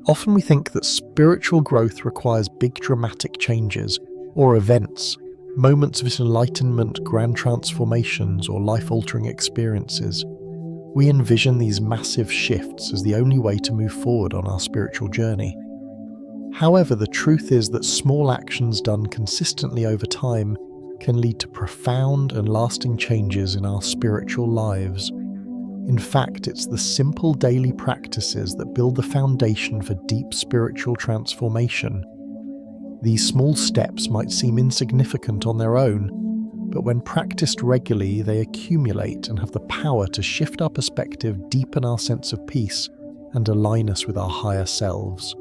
Often we think that spiritual growth requires big dramatic changes, or events, moments of enlightenment, grand transformations, or life-altering experiences. We envision these massive shifts as the only way to move forward on our spiritual journey. However, the truth is that small actions done consistently over time can lead to profound and lasting changes in our spiritual lives. In fact, it's the simple daily practices that build the foundation for deep spiritual transformation. These small steps might seem insignificant on their own, but when practiced regularly, they accumulate and have the power to shift our perspective, deepen our sense of peace, and align us with our higher selves.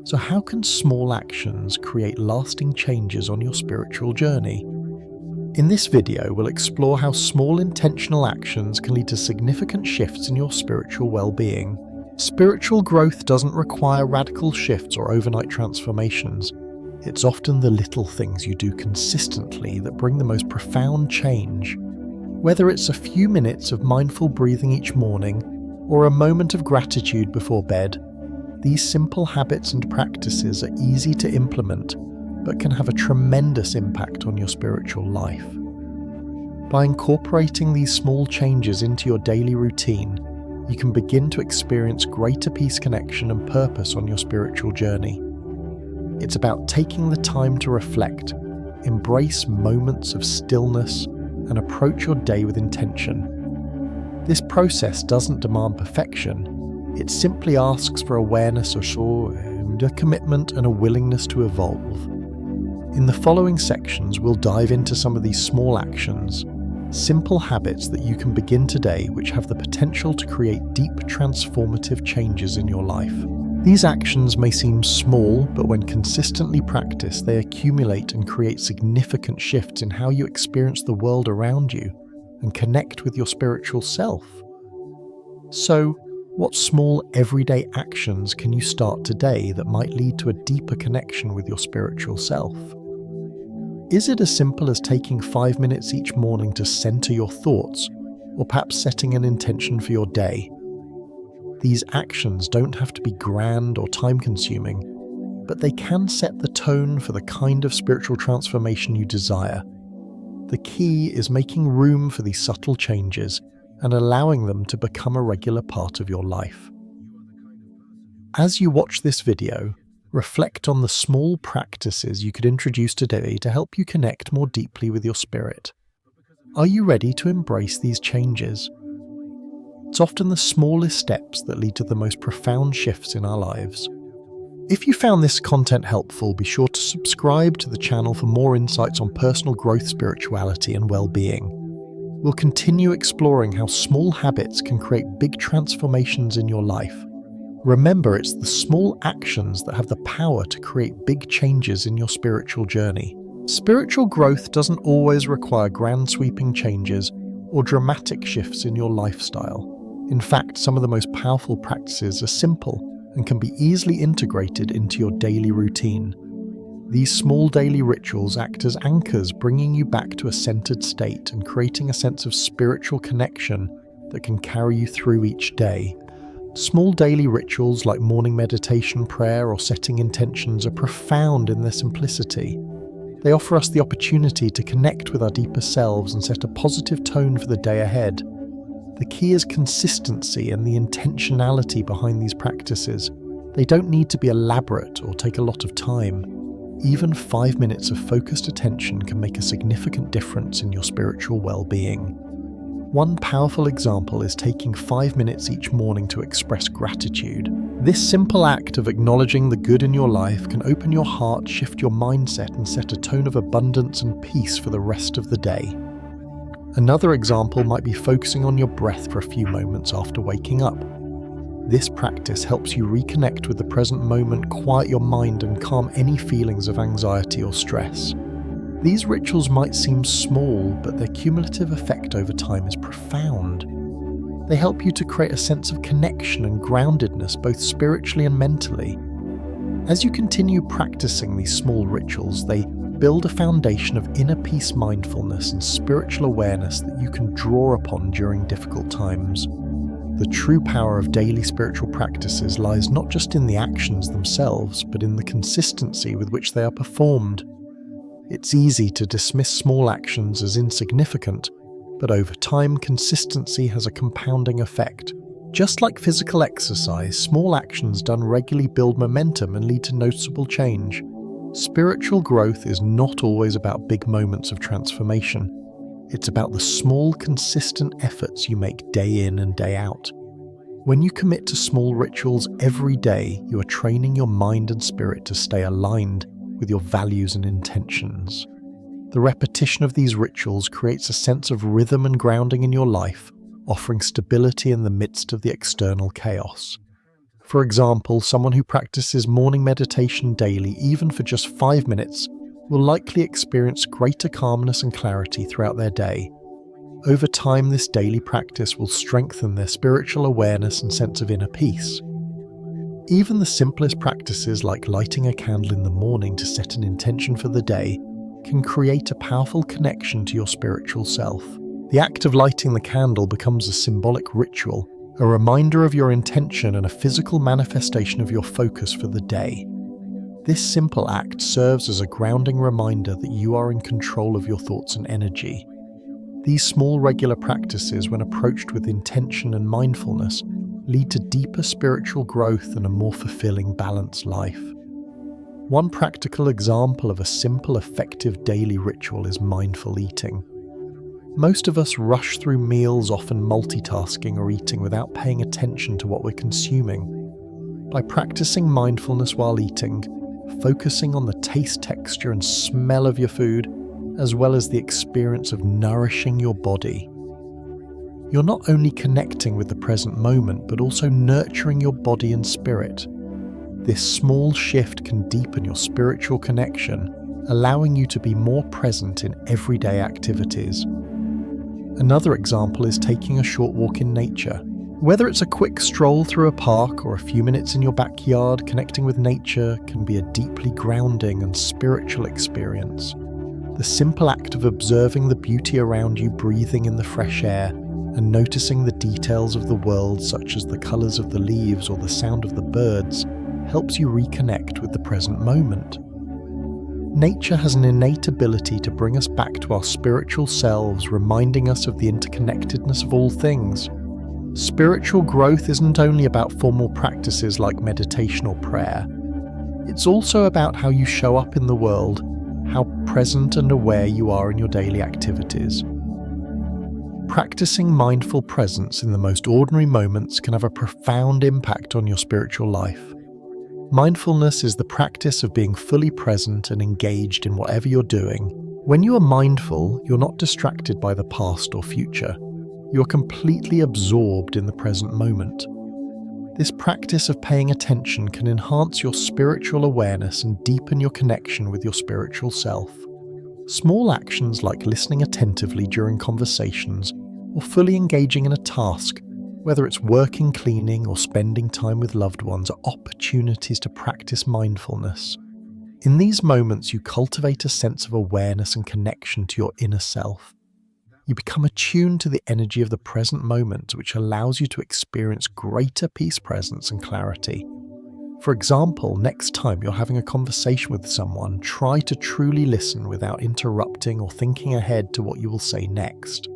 So how can small actions create lasting changes on your spiritual journey? In this video, we'll explore how small intentional actions can lead to significant shifts in your spiritual well-being. Spiritual growth doesn't require radical shifts or overnight transformations. It's often the little things you do consistently that bring the most profound change. Whether it's a few minutes of mindful breathing each morning, or a moment of gratitude before bed, these simple habits and practices are easy to implement, but can have a tremendous impact on your spiritual life. By incorporating these small changes into your daily routine, you can begin to experience greater peace, connection, and purpose on your spiritual journey. It's about taking the time to reflect, embrace moments of stillness, and approach your day with intention. This process doesn't demand perfection. It simply asks for awareness, a commitment, and a willingness to evolve. In the following sections, we'll dive into some of these small actions, simple habits that you can begin today which have the potential to create deep, transformative changes in your life. These actions may seem small, but when consistently practiced, they accumulate and create significant shifts in how you experience the world around you and connect with your spiritual self. So, what small everyday actions can you start today that might lead to a deeper connection with your spiritual self? Is it as simple as taking 5 minutes each morning to center your thoughts, or perhaps setting an intention for your day? These actions don't have to be grand or time-consuming, but they can set the tone for the kind of spiritual transformation you desire. The key is making room for these subtle changes and allowing them to become a regular part of your life. As you watch this video, reflect on the small practices you could introduce today to help you connect more deeply with your spirit. Are you ready to embrace these changes? It's often the smallest steps that lead to the most profound shifts in our lives. If you found this content helpful, be sure to subscribe to the channel for more insights on personal growth, spirituality, and well-being. We'll continue exploring how small habits can create big transformations in your life. Remember, it's the small actions that have the power to create big changes in your spiritual journey. Spiritual growth doesn't always require grand sweeping changes or dramatic shifts in your lifestyle. In fact, some of the most powerful practices are simple and can be easily integrated into your daily routine. These small daily rituals act as anchors, bringing you back to a centered state and creating a sense of spiritual connection that can carry you through each day. Small daily rituals like morning meditation, prayer, or setting intentions are profound in their simplicity. They offer us the opportunity to connect with our deeper selves and set a positive tone for the day ahead. The key is consistency and the intentionality behind these practices. They don't need to be elaborate or take a lot of time. Even 5 minutes of focused attention can make a significant difference in your spiritual well-being. One powerful example is taking 5 minutes each morning to express gratitude. This simple act of acknowledging the good in your life can open your heart, shift your mindset, and set a tone of abundance and peace for the rest of the day. Another example might be focusing on your breath for a few moments after waking up. This practice helps you reconnect with the present moment, quiet your mind, and calm any feelings of anxiety or stress. These rituals might seem small, but their cumulative effect over time is profound. They help you to create a sense of connection and groundedness, both spiritually and mentally. As you continue practicing these small rituals, they build a foundation of inner peace, mindfulness, and spiritual awareness that you can draw upon during difficult times. The true power of daily spiritual practices lies not just in the actions themselves, but in the consistency with which they are performed. It's easy to dismiss small actions as insignificant, but over time, consistency has a compounding effect. Just like physical exercise, small actions done regularly build momentum and lead to noticeable change. Spiritual growth is not always about big moments of transformation. It's about the small, consistent efforts you make day in and day out. When you commit to small rituals every day, you are training your mind and spirit to stay aligned with your values and intentions. The repetition of these rituals creates a sense of rhythm and grounding in your life, offering stability in the midst of the external chaos. For example, someone who practices morning meditation daily, even for just 5 minutes, will likely experience greater calmness and clarity throughout their day. Over time, this daily practice will strengthen their spiritual awareness and sense of inner peace. Even the simplest practices like lighting a candle in the morning to set an intention for the day can create a powerful connection to your spiritual self. The act of lighting the candle becomes a symbolic ritual, a reminder of your intention and a physical manifestation of your focus for the day. This simple act serves as a grounding reminder that you are in control of your thoughts and energy. These small regular practices, when approached with intention and mindfulness, lead to deeper spiritual growth and a more fulfilling, balanced life. One practical example of a simple, effective daily ritual is mindful eating. Most of us rush through meals, often multitasking or eating without paying attention to what we're consuming. By practicing mindfulness while eating, focusing on the taste, texture, and smell of your food, as well as the experience of nourishing your body, you're not only connecting with the present moment, but also nurturing your body and spirit. This small shift can deepen your spiritual connection, allowing you to be more present in everyday activities. Another example is taking a short walk in nature. Whether it's a quick stroll through a park or a few minutes in your backyard, connecting with nature can be a deeply grounding and spiritual experience. The simple act of observing the beauty around you, breathing in the fresh air, and noticing the details of the world, such as the colours of the leaves or the sound of the birds, helps you reconnect with the present moment. Nature has an innate ability to bring us back to our spiritual selves, reminding us of the interconnectedness of all things. Spiritual growth isn't only about formal practices like meditation or prayer. It's also about how you show up in the world, how present and aware you are in your daily activities. Practicing mindful presence in the most ordinary moments can have a profound impact on your spiritual life. Mindfulness is the practice of being fully present and engaged in whatever you're doing. When you are mindful, you're not distracted by the past or future. You're completely absorbed in the present moment. This practice of paying attention can enhance your spiritual awareness and deepen your connection with your spiritual self. Small actions like listening attentively during conversations or fully engaging in a task, whether it's working, cleaning, or spending time with loved ones, are opportunities to practice mindfulness. In these moments, you cultivate a sense of awareness and connection to your inner self. You become attuned to the energy of the present moment, which allows you to experience greater peace, presence, and clarity. For example, next time you're having a conversation with someone, try to truly listen without interrupting or thinking ahead to what you will say next.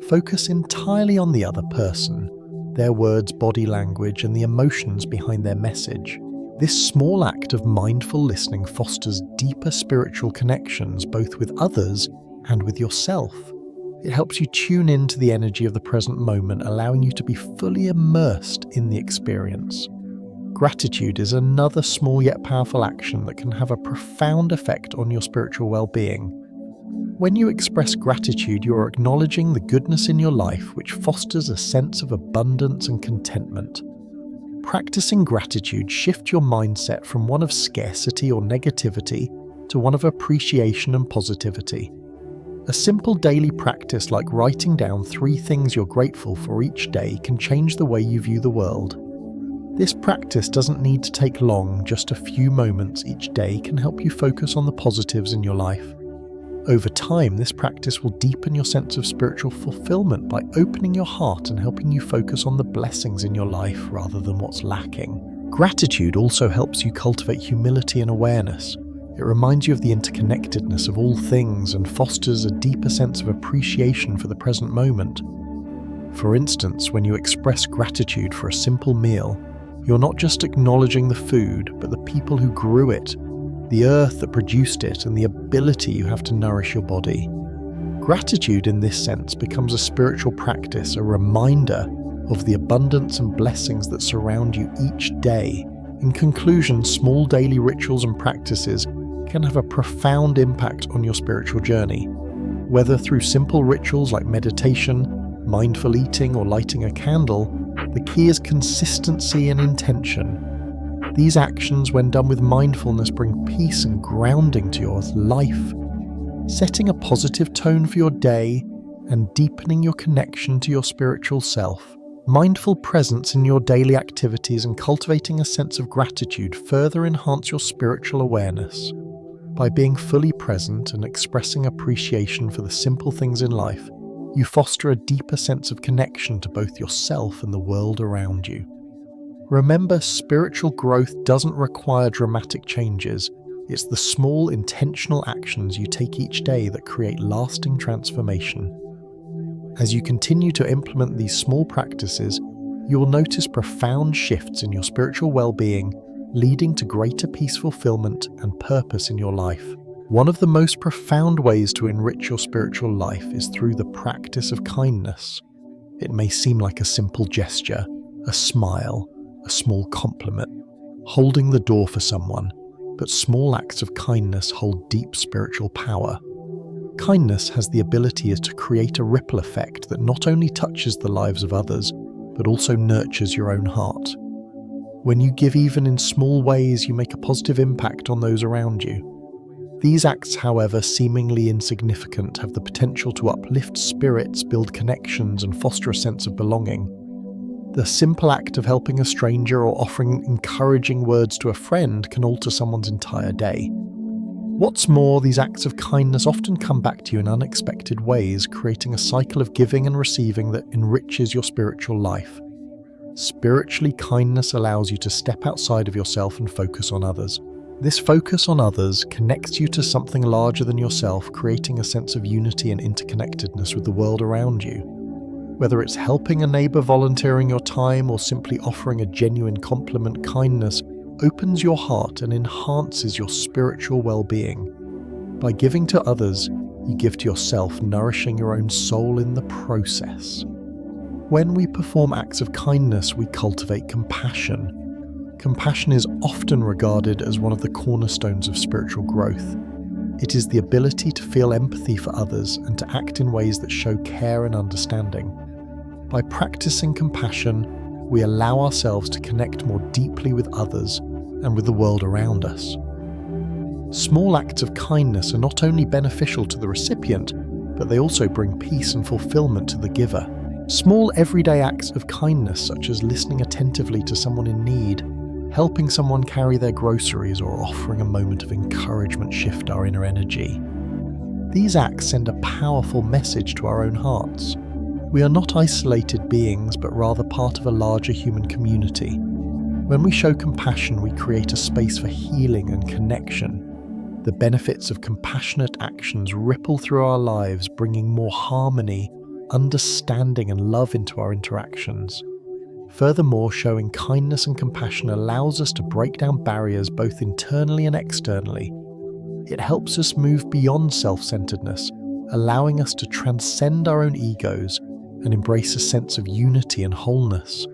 Focus entirely on the other person, their words, body language, and the emotions behind their message. This small act of mindful listening fosters deeper spiritual connections both with others and with yourself. It helps you tune into the energy of the present moment, allowing you to be fully immersed in the experience. Gratitude is another small yet powerful action that can have a profound effect on your spiritual well-being. When you express gratitude, you are acknowledging the goodness in your life, which fosters a sense of abundance and contentment. Practicing gratitude shifts your mindset from one of scarcity or negativity to one of appreciation and positivity. A simple daily practice like writing down 3 things you're grateful for each day can change the way you view the world. This practice doesn't need to take long, just a few moments each day can help you focus on the positives in your life. Over time, this practice will deepen your sense of spiritual fulfillment by opening your heart and helping you focus on the blessings in your life rather than what's lacking. Gratitude also helps you cultivate humility and awareness. It reminds you of the interconnectedness of all things and fosters a deeper sense of appreciation for the present moment. For instance, when you express gratitude for a simple meal, you're not just acknowledging the food, but the people who grew it, the earth that produced it, and the ability you have to nourish your body. Gratitude in this sense becomes a spiritual practice, a reminder of the abundance and blessings that surround you each day. In conclusion, small daily rituals and practices can have a profound impact on your spiritual journey. Whether through simple rituals like meditation, mindful eating, or lighting a candle, the key is consistency and intention. These actions, when done with mindfulness, bring peace and grounding to your life, setting a positive tone for your day and deepening your connection to your spiritual self. Mindful presence in your daily activities and cultivating a sense of gratitude further enhance your spiritual awareness. By being fully present and expressing appreciation for the simple things in life, you foster a deeper sense of connection to both yourself and the world around you. Remember, spiritual growth doesn't require dramatic changes. It's the small, intentional actions you take each day that create lasting transformation. As you continue to implement these small practices, you will notice profound shifts in your spiritual well-being, leading to greater peace, fulfillment, and purpose in your life. One of the most profound ways to enrich your spiritual life is through the practice of kindness. It may seem like a simple gesture, a smile, a small compliment, holding the door for someone, but small acts of kindness hold deep spiritual power. Kindness has the ability to create a ripple effect that not only touches the lives of others, but also nurtures your own heart. When you give even in small ways, you make a positive impact on those around you. These acts, however seemingly insignificant, have the potential to uplift spirits, build connections, and foster a sense of belonging. The simple act of helping a stranger or offering encouraging words to a friend can alter someone's entire day. What's more, these acts of kindness often come back to you in unexpected ways, creating a cycle of giving and receiving that enriches your spiritual life. Spiritually, kindness allows you to step outside of yourself and focus on others. This focus on others connects you to something larger than yourself, creating a sense of unity and interconnectedness with the world around you. Whether it's helping a neighbor, volunteering your time, or simply offering a genuine compliment, kindness opens your heart and enhances your spiritual well-being. By giving to others, you give to yourself, nourishing your own soul in the process. When we perform acts of kindness, we cultivate compassion. Compassion is often regarded as one of the cornerstones of spiritual growth. It is the ability to feel empathy for others and to act in ways that show care and understanding. By practicing compassion, we allow ourselves to connect more deeply with others and with the world around us. Small acts of kindness are not only beneficial to the recipient, but they also bring peace and fulfillment to the giver. Small everyday acts of kindness, such as listening attentively to someone in need, helping someone carry their groceries, or offering a moment of encouragement, shift our inner energy. These acts send a powerful message to our own hearts. We are not isolated beings, but rather part of a larger human community. When we show compassion, we create a space for healing and connection. The benefits of compassionate actions ripple through our lives, bringing more harmony, understanding, and love into our interactions. Furthermore, showing kindness and compassion allows us to break down barriers both internally and externally. It helps us move beyond self-centeredness, allowing us to transcend our own egos and embrace a sense of unity and wholeness.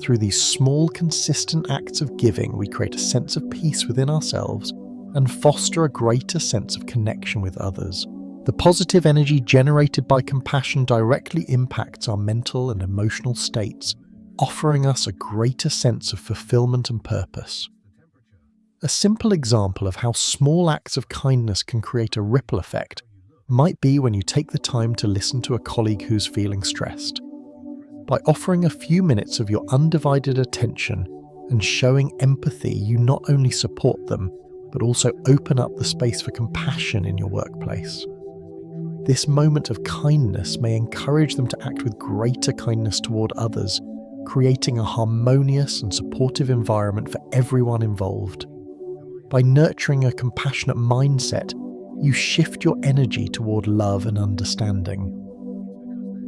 Through these small, consistent acts of giving, we create a sense of peace within ourselves and foster a greater sense of connection with others. The positive energy generated by compassion directly impacts our mental and emotional states, offering us a greater sense of fulfillment and purpose. A simple example of how small acts of kindness can create a ripple effect might be when you take the time to listen to a colleague who's feeling stressed. By offering a few minutes of your undivided attention and showing empathy, you not only support them, but also open up the space for compassion in your workplace. This moment of kindness may encourage them to act with greater kindness toward others, creating a harmonious and supportive environment for everyone involved. By nurturing a compassionate mindset, you shift your energy toward love and understanding.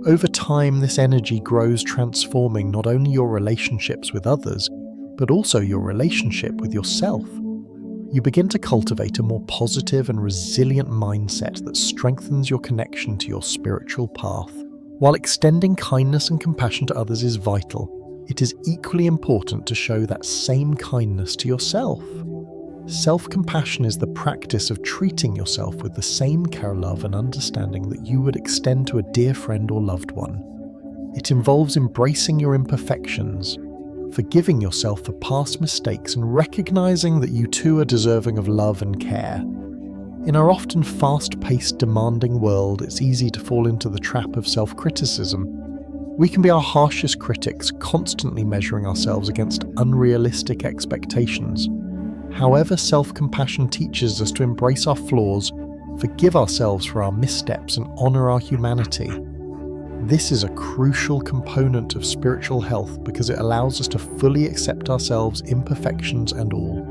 Over time, this energy grows, transforming not only your relationships with others, but also your relationship with yourself. You begin to cultivate a more positive and resilient mindset that strengthens your connection to your spiritual path. While extending kindness and compassion to others is vital, it is equally important to show that same kindness to yourself. Self-compassion is the practice of treating yourself with the same care, love, and understanding that you would extend to a dear friend or loved one. It involves embracing your imperfections, forgiving yourself for past mistakes, and recognizing that you too are deserving of love and care. In our often fast-paced, demanding world, it's easy to fall into the trap of self-criticism. We can be our harshest critics, constantly measuring ourselves against unrealistic expectations. However, self-compassion teaches us to embrace our flaws, forgive ourselves for our missteps, and honor our humanity. This is a crucial component of spiritual health because it allows us to fully accept ourselves, imperfections and all.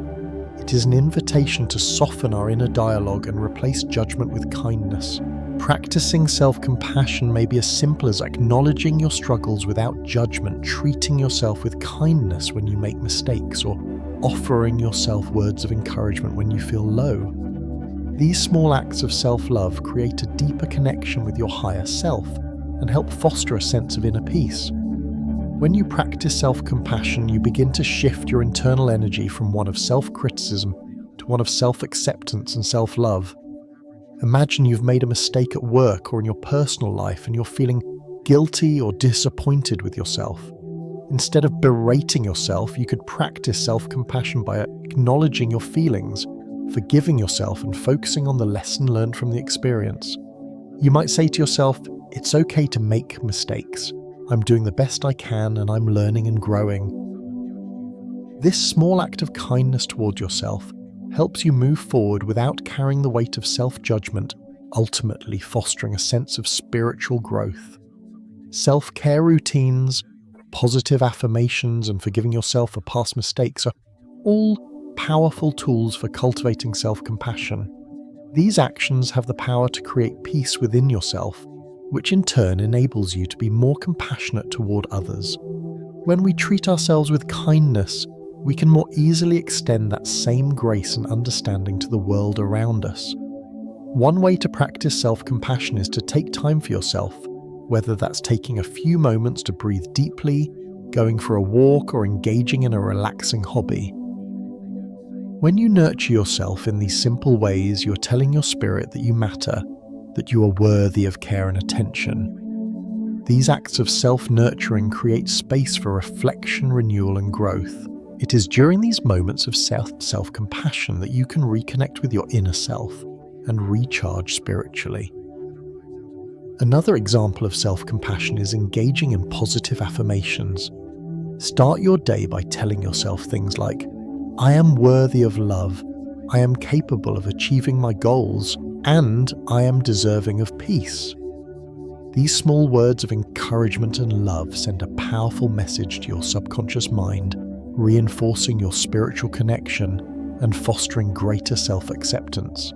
It is an invitation to soften our inner dialogue and replace judgment with kindness. Practicing self-compassion may be as simple as acknowledging your struggles without judgment, treating yourself with kindness when you make mistakes, or offering yourself words of encouragement when you feel low. These small acts of self-love create a deeper connection with your higher self and help foster a sense of inner peace. When you practice self-compassion, you begin to shift your internal energy from one of self-criticism to one of self-acceptance and self-love. Imagine you've made a mistake at work or in your personal life and you're feeling guilty or disappointed with yourself. Instead of berating yourself, you could practice self-compassion by acknowledging your feelings, forgiving yourself, and focusing on the lesson learned from the experience. You might say to yourself, "It's okay to make mistakes. I'm doing the best I can and I'm learning and growing." This small act of kindness toward yourself helps you move forward without carrying the weight of self-judgment, ultimately fostering a sense of spiritual growth. Self-care routines, positive affirmations, and forgiving yourself for past mistakes are all powerful tools for cultivating self-compassion. These actions have the power to create peace within yourself, which in turn enables you to be more compassionate toward others. When we treat ourselves with kindness, we can more easily extend that same grace and understanding to the world around us. One way to practice self-compassion is to take time for yourself, whether that's taking a few moments to breathe deeply, going for a walk, or engaging in a relaxing hobby. When you nurture yourself in these simple ways, you're telling your spirit that you matter, that you are worthy of care and attention. These acts of self-nurturing create space for reflection, renewal, and growth. It is during these moments of self-compassion that you can reconnect with your inner self and recharge spiritually. Another example of self-compassion is engaging in positive affirmations. Start your day by telling yourself things like, "I am worthy of love, I am capable of achieving my goals, and I am deserving of peace." These small words of encouragement and love send a powerful message to your subconscious mind, reinforcing your spiritual connection and fostering greater self-acceptance.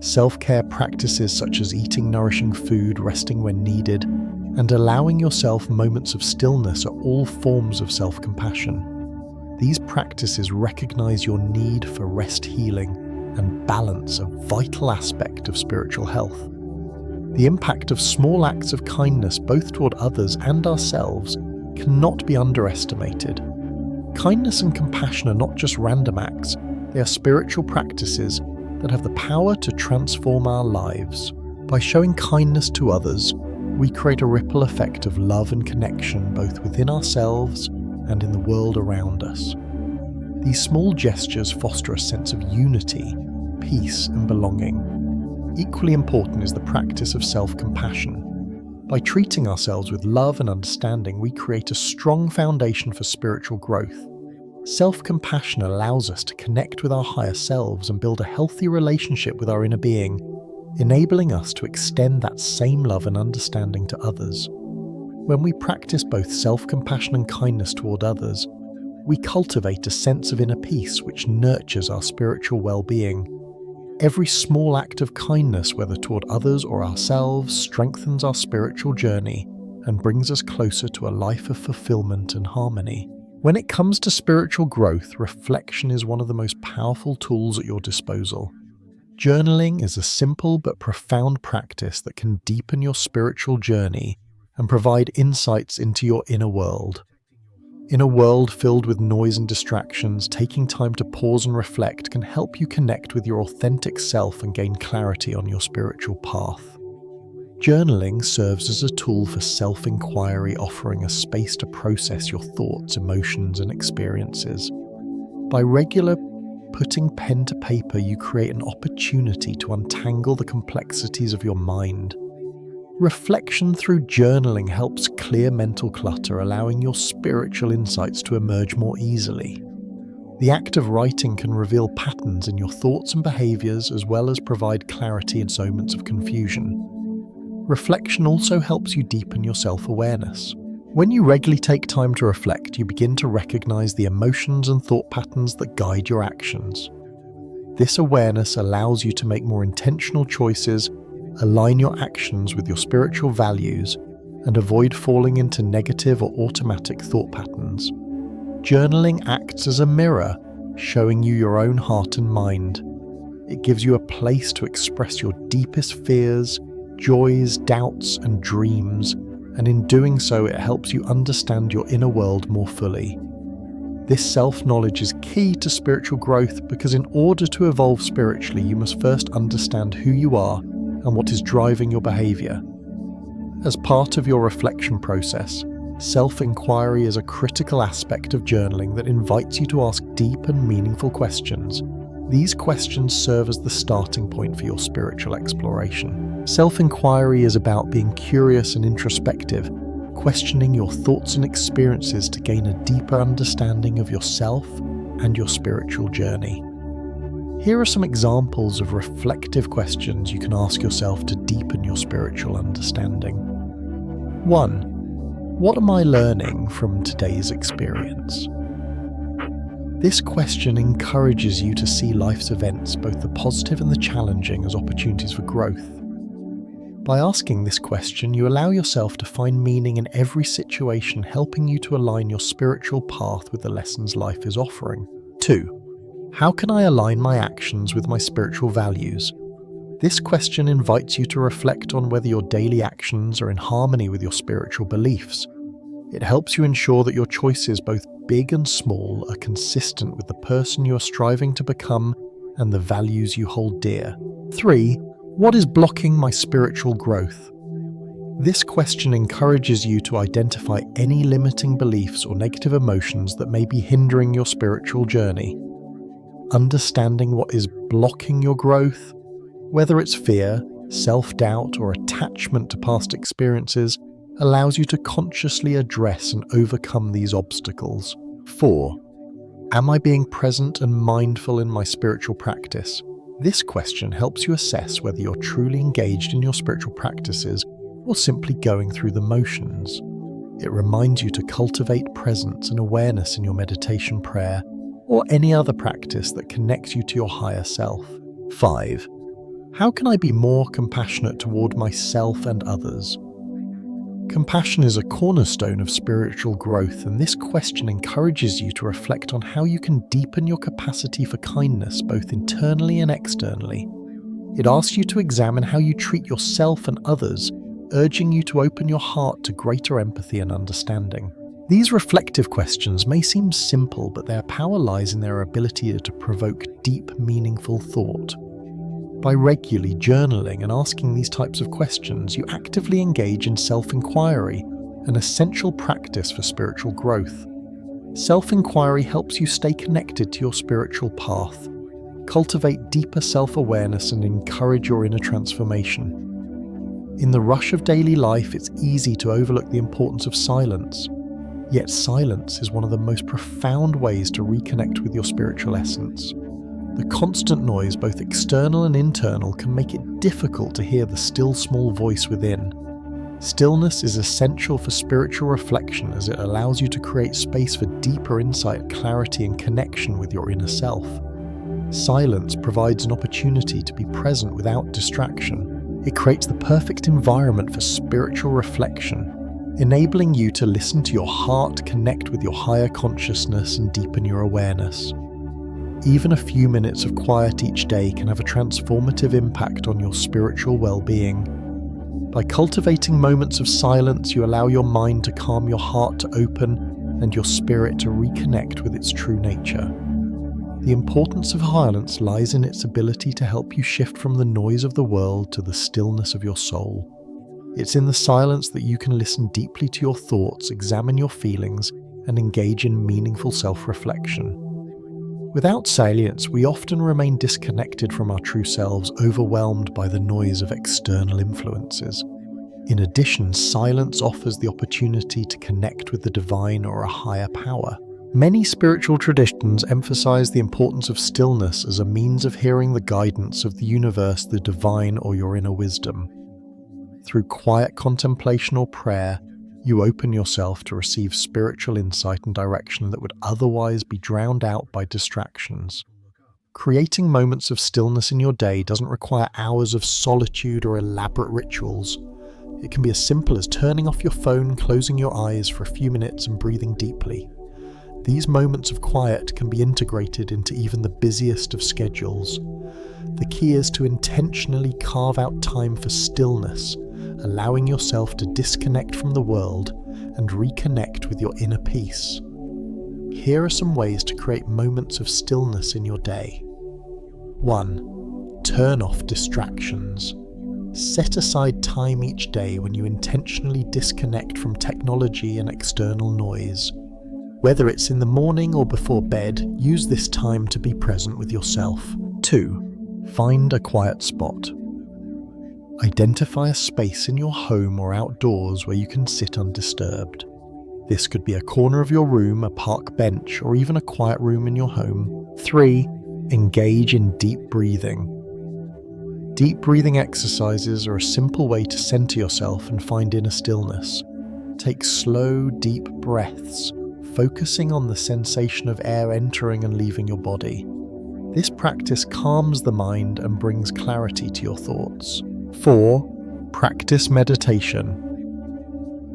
Self-care practices such as eating nourishing food, resting when needed, and allowing yourself moments of stillness are all forms of self-compassion. These practices recognize your need for rest, healing, and balance, a vital aspect of spiritual health. The impact of small acts of kindness both toward others and ourselves cannot be underestimated. Kindness and compassion are not just random acts, they are spiritual practices that have the power to transform our lives. By showing kindness to others, we create a ripple effect of love and connection both within ourselves and in the world around us. These small gestures foster a sense of unity, peace, and belonging. Equally important is the practice of self-compassion. By treating ourselves with love and understanding, we create a strong foundation for spiritual growth. Self-compassion allows us to connect with our higher selves and build a healthy relationship with our inner being. enabling us to extend that same love and understanding to others. When we practice both self-compassion and kindness toward others, we cultivate a sense of inner peace which nurtures our spiritual well-being. Every small act of kindness, whether toward others or ourselves, strengthens our spiritual journey and brings us closer to a life of fulfillment and harmony. When it comes to spiritual growth, reflection is one of the most powerful tools at your disposal. Journaling is a simple but profound practice that can deepen your spiritual journey and provide insights into your inner world. In a world filled with noise and distractions, taking time to pause and reflect can help you connect with your authentic self and gain clarity on your spiritual path. Journaling serves as a tool for self-inquiry, offering a space to process your thoughts, emotions, and experiences. By regular putting pen to paper, you create an opportunity to untangle the complexities of your mind. Reflection through journaling helps clear mental clutter, allowing your spiritual insights to emerge more easily. The act of writing can reveal patterns in your thoughts and behaviors, as well as provide clarity in moments of confusion. Reflection also helps you deepen your self-awareness. When you regularly take time to reflect, you begin to recognize the emotions and thought patterns that guide your actions. This awareness allows you to make more intentional choices, align your actions with your spiritual values, and avoid falling into negative or automatic thought patterns. Journaling acts as a mirror, showing you your own heart and mind. It gives you a place to express your deepest fears, joys, doubts, and dreams, and in doing so, it helps you understand your inner world more fully. This self-knowledge is key to spiritual growth because in order to evolve spiritually, you must first understand who you are and what is driving your behavior. As part of your reflection process, self-inquiry is a critical aspect of journaling that invites you to ask deep and meaningful questions. These questions serve as the starting point for your spiritual exploration. Self-inquiry is about being curious and introspective, questioning your thoughts and experiences to gain a deeper understanding of yourself and your spiritual journey. Here are some examples of reflective questions you can ask yourself to deepen your spiritual understanding. 1. What am I learning from today's experience? This question encourages you to see life's events, both the positive and the challenging, as opportunities for growth. By asking this question, you allow yourself to find meaning in every situation, helping you to align your spiritual path with the lessons life is offering. 2. How can I align my actions with my spiritual values? This question invites you to reflect on whether your daily actions are in harmony with your spiritual beliefs. It helps you ensure that your choices, both big and small, are consistent with the person you are striving to become and the values you hold dear. 3. What is blocking my spiritual growth? This question encourages you to identify any limiting beliefs or negative emotions that may be hindering your spiritual journey. Understanding what is blocking your growth, whether it's fear, self-doubt, or attachment to past experiences, allows you to consciously address and overcome these obstacles. 4. Am I being present and mindful in my spiritual practice? This question helps you assess whether you're truly engaged in your spiritual practices or simply going through the motions. It reminds you to cultivate presence and awareness in your meditation, prayer, or any other practice that connects you to your higher self. 5. How can I be more compassionate toward myself and others? Compassion is a cornerstone of spiritual growth, and this question encourages you to reflect on how you can deepen your capacity for kindness both internally and externally. It asks you to examine how you treat yourself and others, urging you to open your heart to greater empathy and understanding. These reflective questions may seem simple, but their power lies in their ability to provoke deep, meaningful thought. By regularly journaling and asking these types of questions, you actively engage in self-inquiry, an essential practice for spiritual growth. Self-inquiry helps you stay connected to your spiritual path, cultivate deeper self-awareness, and encourage your inner transformation. In the rush of daily life, it's easy to overlook the importance of silence. Yet silence is one of the most profound ways to reconnect with your spiritual essence. The constant noise, both external and internal, can make it difficult to hear the still small voice within. Stillness is essential for spiritual reflection as it allows you to create space for deeper insight, clarity, and connection with your inner self. Silence provides an opportunity to be present without distraction. It creates the perfect environment for spiritual reflection, enabling you to listen to your heart, connect with your higher consciousness, and deepen your awareness. Even a few minutes of quiet each day can have a transformative impact on your spiritual well-being. By cultivating moments of silence, you allow your mind to calm, your heart to open, and your spirit to reconnect with its true nature. The importance of silence lies in its ability to help you shift from the noise of the world to the stillness of your soul. It's in the silence that you can listen deeply to your thoughts, examine your feelings, and engage in meaningful self-reflection. Without silence, we often remain disconnected from our true selves, overwhelmed by the noise of external influences. In addition, silence offers the opportunity to connect with the divine or a higher power. Many spiritual traditions emphasize the importance of stillness as a means of hearing the guidance of the universe, the divine, or your inner wisdom. Through quiet contemplation or prayer, you open yourself to receive spiritual insight and direction that would otherwise be drowned out by distractions. Creating moments of stillness in your day doesn't require hours of solitude or elaborate rituals. It can be as simple as turning off your phone, closing your eyes for a few minutes, and breathing deeply. These moments of quiet can be integrated into even the busiest of schedules. The key is to intentionally carve out time for stillness, allowing yourself to disconnect from the world and reconnect with your inner peace. Here are some ways to create moments of stillness in your day. 1. Turn off distractions. Set aside time each day when you intentionally disconnect from technology and external noise. Whether it's in the morning or before bed, use this time to be present with yourself. 2. Find a quiet spot. Identify a space in your home or outdoors where you can sit undisturbed. This could be a corner of your room, a park bench, or even a quiet room in your home. 3. Engage in deep breathing. Deep breathing exercises are a simple way to center yourself and find inner stillness. Take slow, deep breaths, focusing on the sensation of air entering and leaving your body. This practice calms the mind and brings clarity to your thoughts. 4. Practice meditation.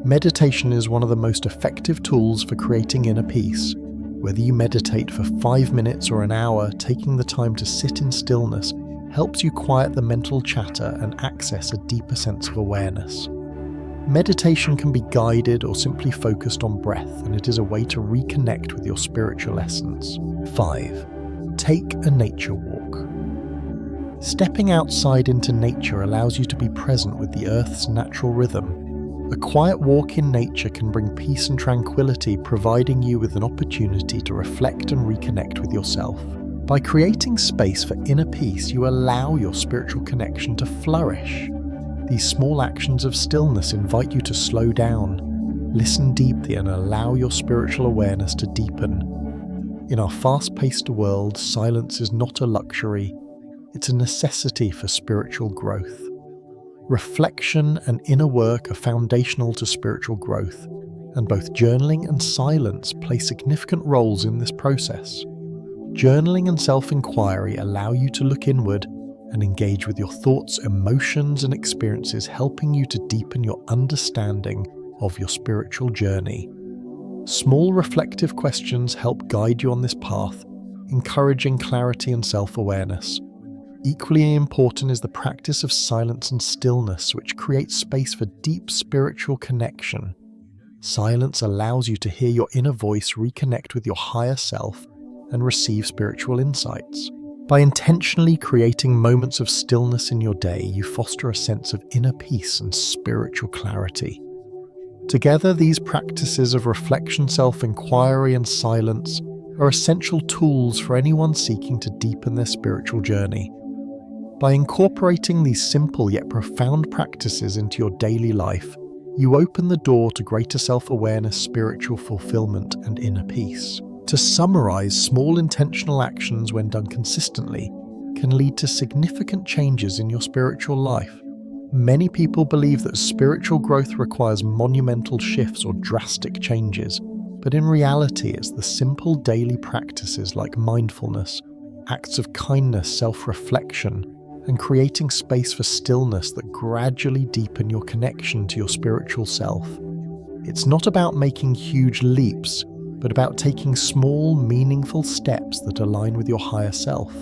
Meditation is one of the most effective tools for creating inner peace. Whether you meditate for 5 minutes or an hour, taking the time to sit in stillness helps you quiet the mental chatter and access a deeper sense of awareness. Meditation can be guided or simply focused on breath, and it is a way to reconnect with your spiritual essence. 5. Take a nature walk. Stepping outside into nature allows you to be present with the Earth's natural rhythm. A quiet walk in nature can bring peace and tranquility, providing you with an opportunity to reflect and reconnect with yourself. By creating space for inner peace, you allow your spiritual connection to flourish. These small actions of stillness invite you to slow down, listen deeply, and allow your spiritual awareness to deepen. In our fast-paced world, silence is not a luxury. It's a necessity for spiritual growth. Reflection and inner work are foundational to spiritual growth, and both journaling and silence play significant roles in this process. Journaling and self-inquiry allow you to look inward and engage with your thoughts, emotions, and experiences, helping you to deepen your understanding of your spiritual journey. Small reflective questions help guide you on this path, encouraging clarity and self-awareness. Equally important is the practice of silence and stillness, which creates space for deep spiritual connection. Silence allows you to hear your inner voice, reconnect with your higher self, and receive spiritual insights. By intentionally creating moments of stillness in your day, you foster a sense of inner peace and spiritual clarity. Together, these practices of reflection, self-inquiry, and silence are essential tools for anyone seeking to deepen their spiritual journey. By incorporating these simple yet profound practices into your daily life, you open the door to greater self-awareness, spiritual fulfillment, and inner peace. To summarize, small intentional actions, when done consistently, can lead to significant changes in your spiritual life. Many people believe that spiritual growth requires monumental shifts or drastic changes, but in reality it's the simple daily practices like mindfulness, acts of kindness, self-reflection, and creating space for stillness that gradually deepen your connection to your spiritual self. It's not about making huge leaps, but about taking small, meaningful steps that align with your higher self.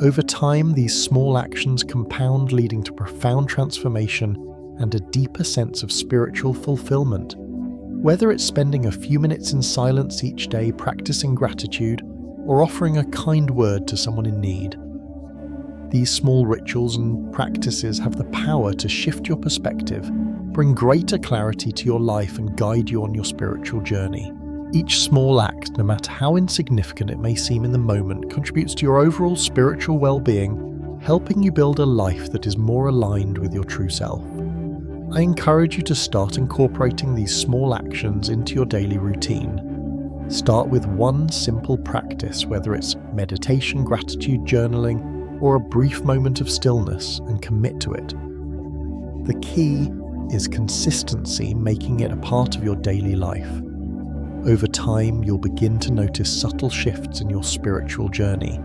Over time, these small actions compound, leading to profound transformation and a deeper sense of spiritual fulfillment. Whether it's spending a few minutes in silence each day practicing gratitude, or offering a kind word to someone in need, these small rituals and practices have the power to shift your perspective, bring greater clarity to your life, and guide you on your spiritual journey. Each small act, no matter how insignificant it may seem in the moment, contributes to your overall spiritual well-being, helping you build a life that is more aligned with your true self. I encourage you to start incorporating these small actions into your daily routine. Start with one simple practice, whether it's meditation, gratitude, journaling, or a brief moment of stillness, and commit to it. The key is consistency, making it a part of your daily life. Over time, you'll begin to notice subtle shifts in your spiritual journey.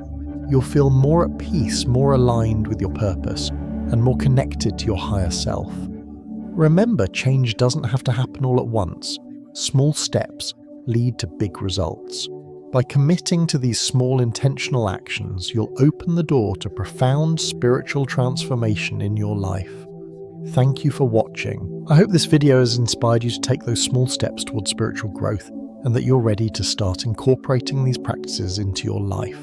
You'll feel more at peace, more aligned with your purpose, and more connected to your higher self. Remember, change doesn't have to happen all at once. Small steps lead to big results. By committing to these small intentional actions, you'll open the door to profound spiritual transformation in your life. Thank you for watching. I hope this video has inspired you to take those small steps towards spiritual growth, and that you're ready to start incorporating these practices into your life.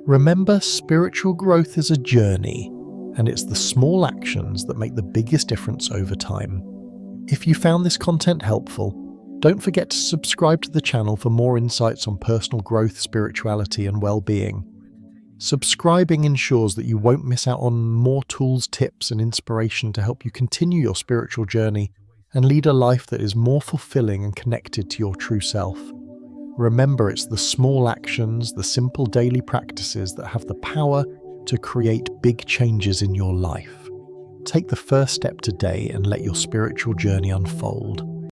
Remember, spiritual growth is a journey, and it's the small actions that make the biggest difference over time. If you found this content helpful, don't forget to subscribe to the channel for more insights on personal growth, spirituality, and well-being. Subscribing ensures that you won't miss out on more tools, tips, and inspiration to help you continue your spiritual journey and lead a life that is more fulfilling and connected to your true self. Remember, it's the small actions, the simple daily practices that have the power to create big changes in your life. Take the first step today and let your spiritual journey unfold.